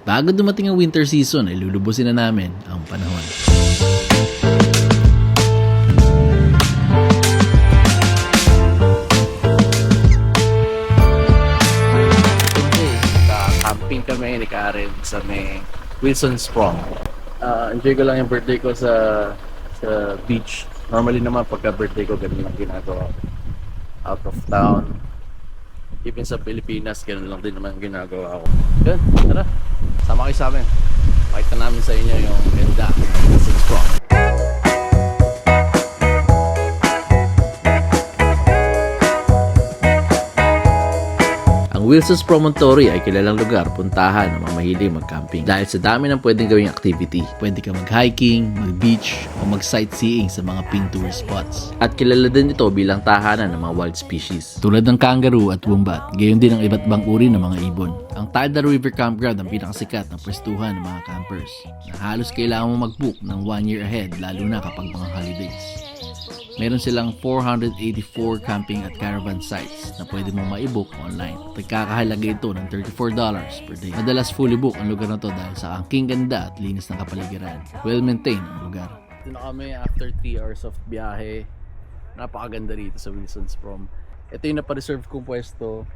Bago dumating ang winter season ay lulubusin na namin ang panahon. Camping kami ni Karen sa may Wilson's Prom. Enjoy ko lang yung birthday ko sa beach. Normally naman pagka birthday ko ganun lang ginagawa. Out of town. Even sa Pilipinas, ganun lang din naman ginagawa ko. Yun, tara. Sama kayo sa amin. Pakita namin sa inyo yung ganda ng Wilson's Prom. Ang Wilson's Promontory ay kilalang lugar puntahan ng mga mahilig mag-camping. Dahil sa dami ng pwedeng gawing activity, pwede ka mag-hiking, mag-beach, o mag-sightseeing sa mga pink tourist spots. At kilala din ito bilang tahanan ng mga wild species. Tulad ng kangaroo at wombat, gayon din ang iba't ibang uri ng mga ibon. Ang Tidal River Campground ang pinakasikat ng pwestuhan ng mga campers na halos kailangan mo mag-book ng 1 year ahead lalo na kapag mga holidays. Meron silang 484 camping at caravan sites na pwede mong ma-book online. Nagkakahalaga ito ng $34 per day. Madalas fully book ang lugar na to dahil sa angking ganda at linis ng kapaligiran. Well-maintained ang lugar. Ito na kami after 3 hours of biyahe. Napakaganda rito sa Wilson's Prom. Ito yung napareserve kong pwesto.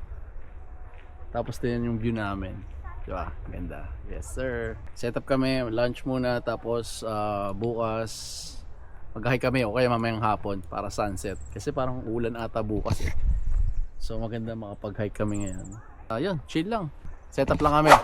Tapos din yung view namin. Diba? Ganda. Yes sir. Set up kami. Lunch muna. Tapos bukas mag-hike kami o kaya mamayang hapon para sunset kasi parang ulan ata bukas eh. So maganda makapag-hike kami ngayon. Ayun, chill lang. Set up lang kami.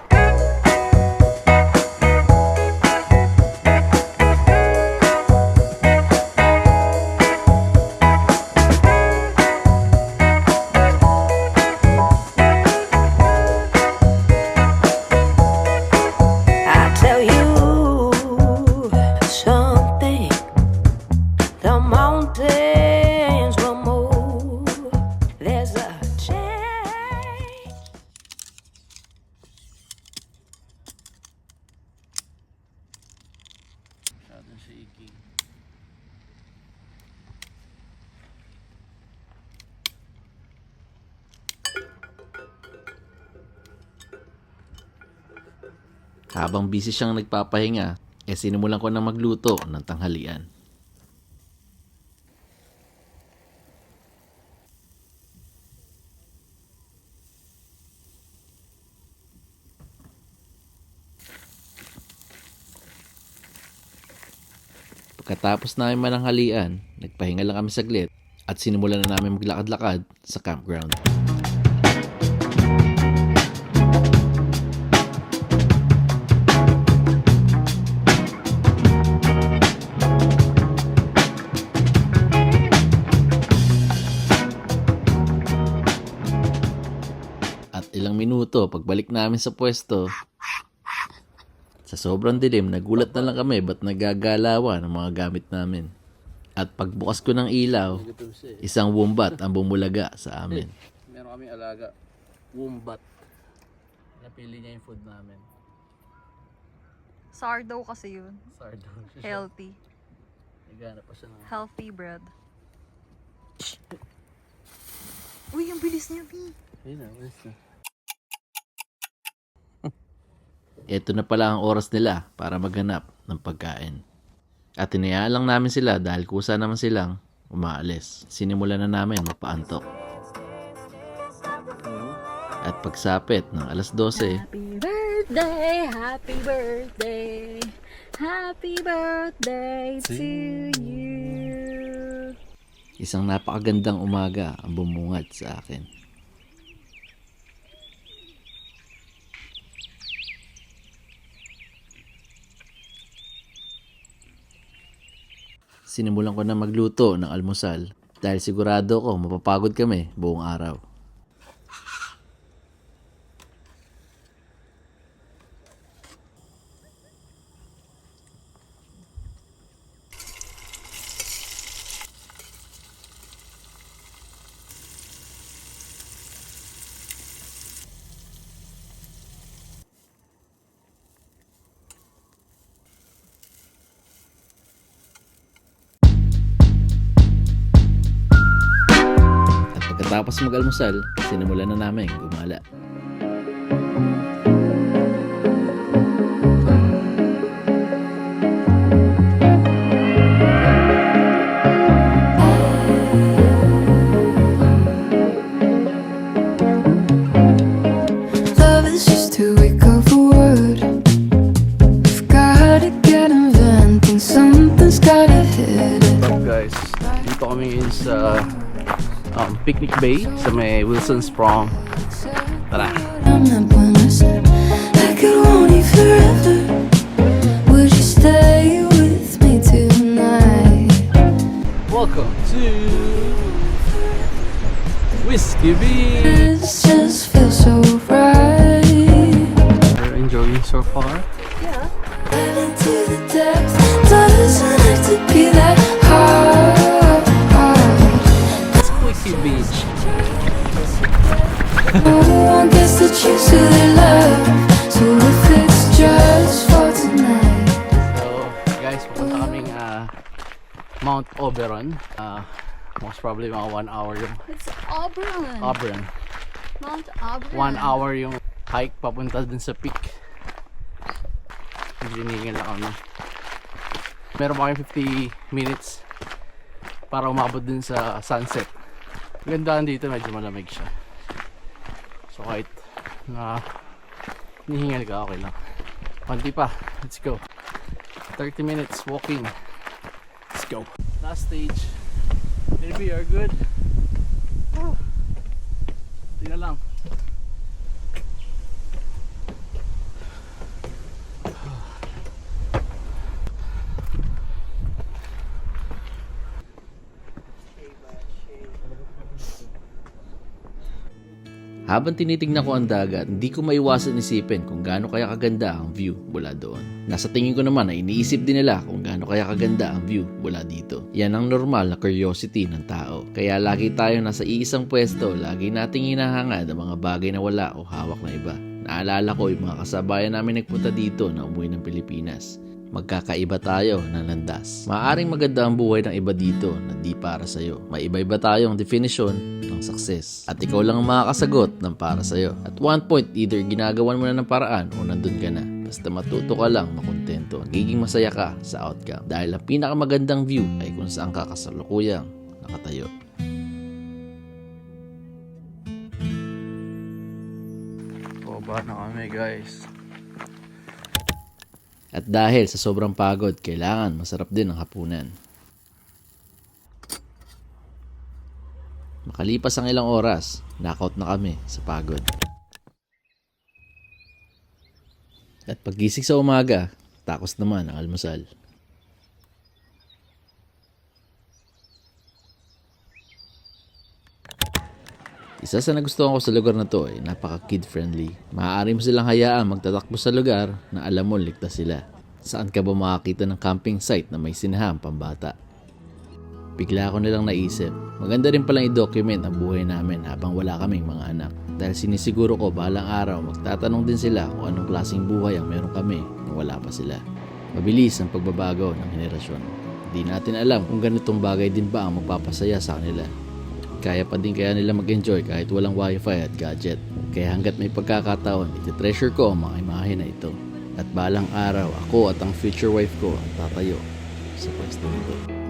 Habang busy siyang nagpapahinga, sinimulan ko na magluto ng tanghalian. Pagkatapos namin mananghalian, nagpahinga lang kami saglit at sinimulan na namin maglakad-lakad sa campground. Ilang minuto, pagbalik namin sa pwesto, sa sobrang dilim, nagulat na lang kami ba't nagagalawan ang mga gamit namin. At pagbukas ko ng ilaw, isang wombat ang bumulaga sa amin. Meron kami alaga, wombat. Napili niya yung food namin. Sourdough kasi yun. Sourdough. Healthy. Nagana pa siya ng Healthy bread. Uy, ang bilis niya, P. Ayun na, bilis na. Ito na pala ang oras nila para maghanap ng pagkain. At tinayaan lang namin sila dahil kusa naman silang umaalis. Sinimulan na namin magpaantok. At pagsapit ng alas 12, Happy birthday, happy birthday, happy birthday to you. isang napakagandang umaga ang bumungad sa akin. Sinimulan ko na magluto ng almusal dahil sigurado ko mapapagod kami buong araw. Pagkatapos mag-almusal, sinimulan na namin gumala. Picnic Bay sa may Wilson's Prom. Tara! I'm not when I said I could want you forever. Would you stay with me tonight? Welcome to Whiskey Beach! This just feels so right. Are you enjoying so far? Dive into the depths. Doesn't have to be that hard. Whiskey Beach! No one gets to choose who they love. So if it's just for tonight. So, guys, pupunta kaming Mount Oberon. Most probably mga 1 hour yung It's Auburn. Auburn. Mount Auburn. 1 hour yung hike papunta dun sa peak. Giningal na kami. Meron pa kayong 50 minutes para umabot dun sa sunset. Gandaan dito, medyo malamig siya. So kahit na nihingal ka, okay lang. Konti pa, let's go. 30 minutes walking. Let's go. Last stage. Maybe you're good. Tingnan lang. Habang tinitingnan ko ang dagat, hindi ko maiwasan isipin kung gaano kaya kaganda ang view mula doon. Nasa tingin ko naman na iniisip din nila kung gaano kaya kaganda ang view mula dito. Yan ang normal na curiosity ng tao. Kaya lagi tayo nasa iisang pwesto, lagi nating hinahangad ang mga bagay na wala o hawak na iba. Naalala ko yung mga kasabayan namin nagpunta dito na umuwi ng Pilipinas. Magkakaiba tayo ng landas. Maaring maganda ang buhay ng iba dito na di para sa'yo. May iba-iba tayong definition ng success. At ikaw lang ang makakasagot ng para sa'yo. At one point, either ginagawan mo na ng paraan o nandun ka na. Basta matuto ka lang makontento. Magiging masaya ka sa outcome. Dahil ang pinakamagandang view ay kung saan ka kasalukuyang nakatayo. Baba na kami, guys. At dahil sa sobrang pagod, kailangan masarap din ang hapunan. Makalipas ang ilang oras, knockout na kami sa pagod. At paggising sa umaga, takos naman ang almusal. Isa sa nagustuhan ko sa lugar na to ay napaka-kid friendly. Maaari mo silang hayaan magtatakbo sa lugar na alam mo ligtas sila. Saan ka ba makakita ng camping site na may sinahang pambata? Bigla ko nilang naisip, maganda rin palang i-document ang buhay namin habang wala kaming mga anak. Dahil sinisiguro ko balang araw magtatanong din sila kung anong klaseng buhay ang meron kami nung wala pa sila. Mabilis ang pagbabago ng henerasyon. Hindi natin alam kung ganitong bagay din ba ang magpapasaya sa kanila. Kaya pa din kaya nila mag-enjoy kahit walang wifi at gadget. Kaya hanggat may pagkakataon, iti-treasure ko ang mga imahe na ito. At balang araw, ako at ang future wife ko ang tatayo sa pwesto nito.